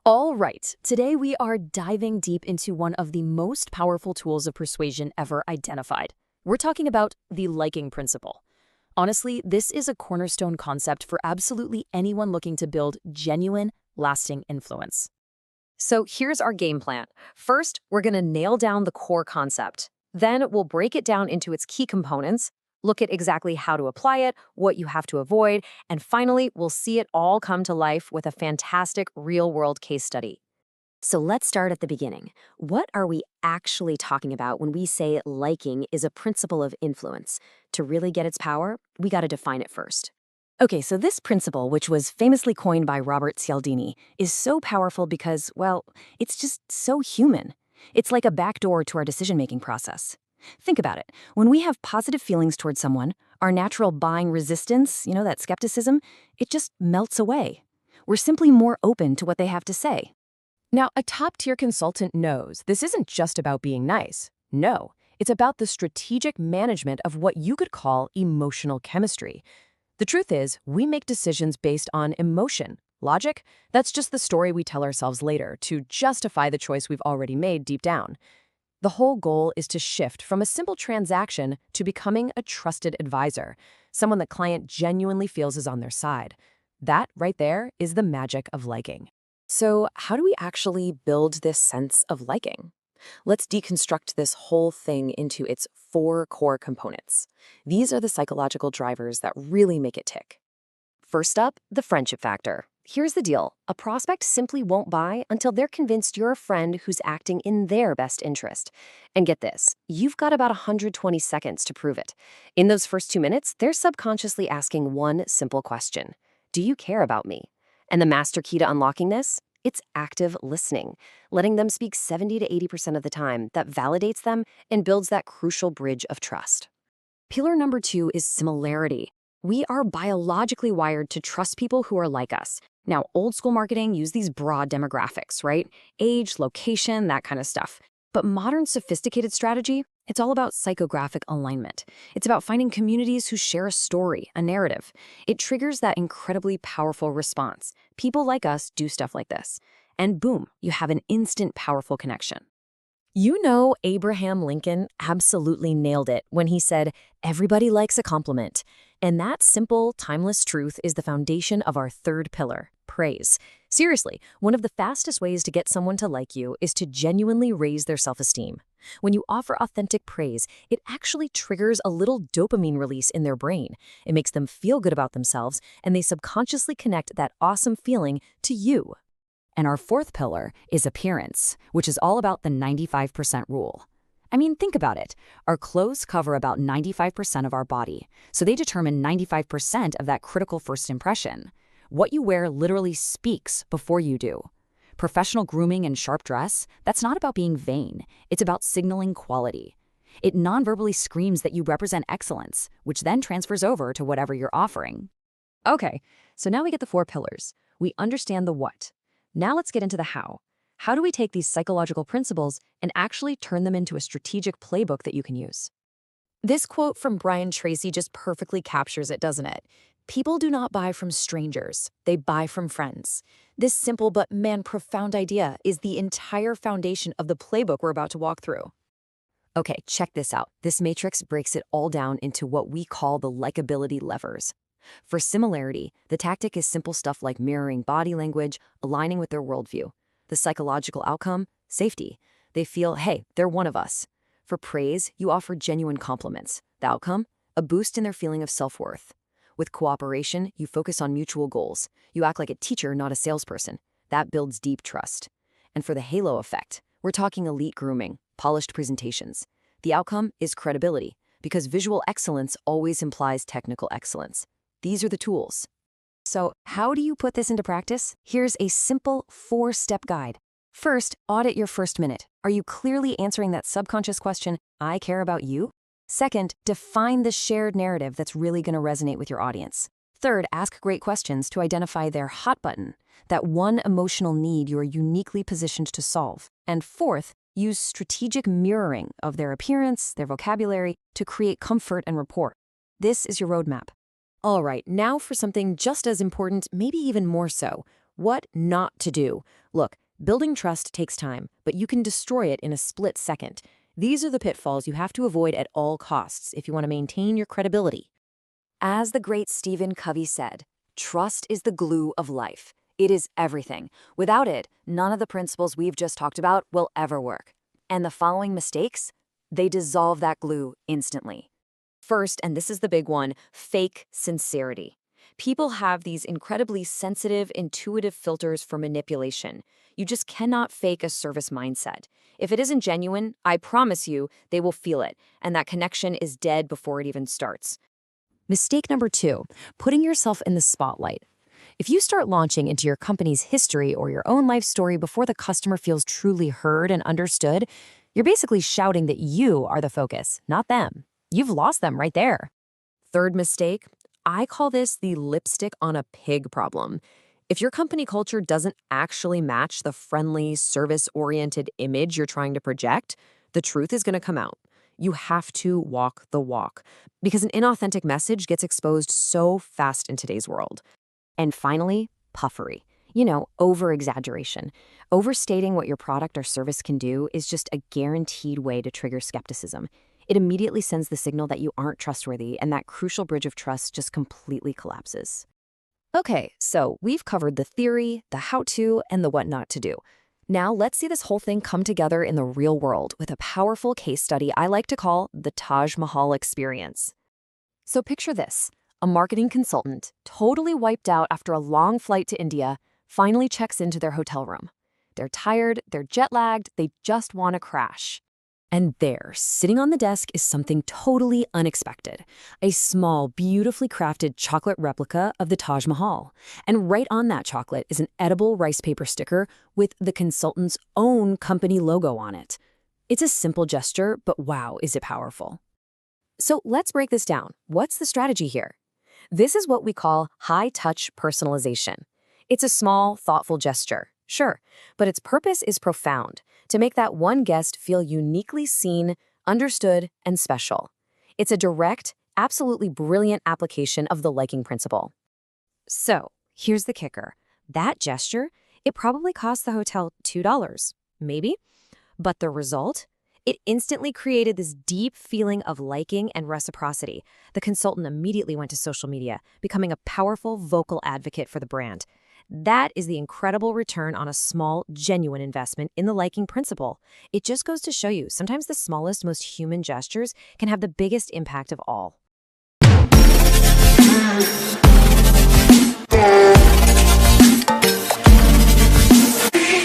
All right, today we are diving deep into one of the most powerful tools of persuasion ever identified. We're talking about the liking principle. Honestly, this is a cornerstone concept for absolutely anyone looking to build genuine, lasting influence. So here's our game plan. First, we're going to nail down the core concept. Then we'll break it down into its key components, look at exactly how to apply it, what you have to avoid, and finally, we'll see it all come to life with a fantastic real-world case study. So let's start at the beginning. What are we actually talking about when we say liking is a principle of influence? To really get its power, we got to define it first. Okay, so this principle, which was famously coined by Robert Cialdini, is so powerful because, well, it's just so human. It's like a backdoor to our decision-making process. Think about it. When we have positive feelings towards someone, our natural buying resistance, that skepticism, it just melts away. We're simply more open to what they have to say. Now, a top-tier consultant knows this isn't just about being nice. No, it's about the strategic management of what you could call emotional chemistry. The truth is, we make decisions based on emotion. Logic? That's just the story we tell ourselves later to justify the choice we've already made deep down. The whole goal is to shift from a simple transaction to becoming a trusted advisor, someone the client genuinely feels is on their side. That right there is the magic of liking. So how do we actually build this sense of liking? Let's deconstruct this whole thing into its four core components. These are the psychological drivers that really make it tick. First up, the friendship factor. Here's the deal. A prospect simply won't buy until they're convinced you're a friend who's acting in their best interest. And get this, you've got about 120 seconds to prove it. In those first 2 minutes, they're subconsciously asking one simple question. Do you care about me? And the master key to unlocking this? It's active listening, letting them speak 70 to 80% of the time. That validates them and builds that crucial bridge of trust. Pillar number 2 is similarity. We are biologically wired to trust people who are like us. Now, old school marketing used these broad demographics, right? Age, location, that kind of stuff. But modern sophisticated strategy, it's all about psychographic alignment. It's about finding communities who share a story, a narrative. It triggers that incredibly powerful response. People like us do stuff like this. And boom, you have an instant powerful connection. Abraham Lincoln absolutely nailed it when he said, "Everybody likes a compliment." And that simple, timeless truth is the foundation of our third pillar, praise. Seriously, one of the fastest ways to get someone to like you is to genuinely raise their self-esteem. When you offer authentic praise, it actually triggers a little dopamine release in their brain. It makes them feel good about themselves, and they subconsciously connect that awesome feeling to you. And our fourth pillar is appearance, which is all about the 95% rule. I mean, think about it. Our clothes cover about 95% of our body, so they determine 95% of that critical first impression. What you wear literally speaks before you do. Professional grooming and sharp dress, that's not about being vain. It's about signaling quality. It non-verbally screams that you represent excellence, which then transfers over to whatever you're offering. Okay, so now we get the four pillars. We understand the what. Now let's get into the how. How do we take these psychological principles and actually turn them into a strategic playbook that you can use? This quote from Brian Tracy just perfectly captures it, doesn't it? People do not buy from strangers, they buy from friends. This simple but, man, profound idea is the entire foundation of the playbook we're about to walk through. Okay, check this out. This matrix breaks it all down into what we call the likability levers. For similarity, the tactic is simple stuff like mirroring body language, aligning with their worldview. The psychological outcome, safety. They feel, hey, they're one of us. For praise, you offer genuine compliments. The outcome, a boost in their feeling of self-worth. With cooperation, you focus on mutual goals. You act like a teacher, not a salesperson. That builds deep trust. And for the halo effect, we're talking elite grooming, polished presentations. The outcome is credibility, because visual excellence always implies technical excellence. These are the tools. So, how do you put this into practice? Here's a simple 4-step guide. First, audit your first minute. Are you clearly answering that subconscious question, I care about you? Second, define the shared narrative that's really going to resonate with your audience. Third, ask great questions to identify their hot button, that one emotional need you are uniquely positioned to solve. And fourth, use strategic mirroring of their appearance, their vocabulary, to create comfort and rapport. This is your roadmap. All right, now for something just as important, maybe even more so. What not to do? Look, building trust takes time, but you can destroy it in a split second. These are the pitfalls you have to avoid at all costs if you want to maintain your credibility. As the great Stephen Covey said, trust is the glue of life. It is everything. Without it, none of the principles we've just talked about will ever work. And the following mistakes, they dissolve that glue instantly. First, and this is the big one, fake sincerity. People have these incredibly sensitive, intuitive filters for manipulation. You just cannot fake a service mindset. If it isn't genuine, I promise you, they will feel it, and that connection is dead before it even starts. Mistake number 2, putting yourself in the spotlight. If you start launching into your company's history or your own life story before the customer feels truly heard and understood, you're basically shouting that you are the focus, not them. You've lost them right there. Third mistake, I call this the lipstick on a pig problem. If your company culture doesn't actually match the friendly, service-oriented image you're trying to project, the truth is going to come out. You have to walk the walk because an inauthentic message gets exposed so fast in today's world. And finally, puffery. Over-exaggeration. Overstating what your product or service can do is just a guaranteed way to trigger skepticism. It immediately sends the signal that you aren't trustworthy, and that crucial bridge of trust just completely collapses. Okay, so we've covered the theory, the how-to, and the what not to do. Now let's see this whole thing come together in the real world with a powerful case study I like to call the Taj Mahal experience. So picture this. A marketing consultant, totally wiped out after a long flight to India, finally checks into their hotel room. They're tired, they're jet-lagged, they just want to crash. And there, sitting on the desk, is something totally unexpected. A small, beautifully crafted chocolate replica of the Taj Mahal. And right on that chocolate is an edible rice paper sticker with the consultant's own company logo on it. It's a simple gesture, but wow, is it powerful. So let's break this down. What's the strategy here? This is what we call high-touch personalization. It's a small, thoughtful gesture, sure, but its purpose is profound, to make that one guest feel uniquely seen, understood, and special. It's a direct, absolutely brilliant application of the liking principle. So, here's the kicker. That gesture, it probably cost the hotel $2, maybe, but the result? It instantly created this deep feeling of liking and reciprocity. The consultant immediately went to social media, becoming a powerful, vocal advocate for the brand. That is the incredible return on a small, genuine investment in the liking principle. It just goes to show you, sometimes the smallest, most human gestures can have the biggest impact of all.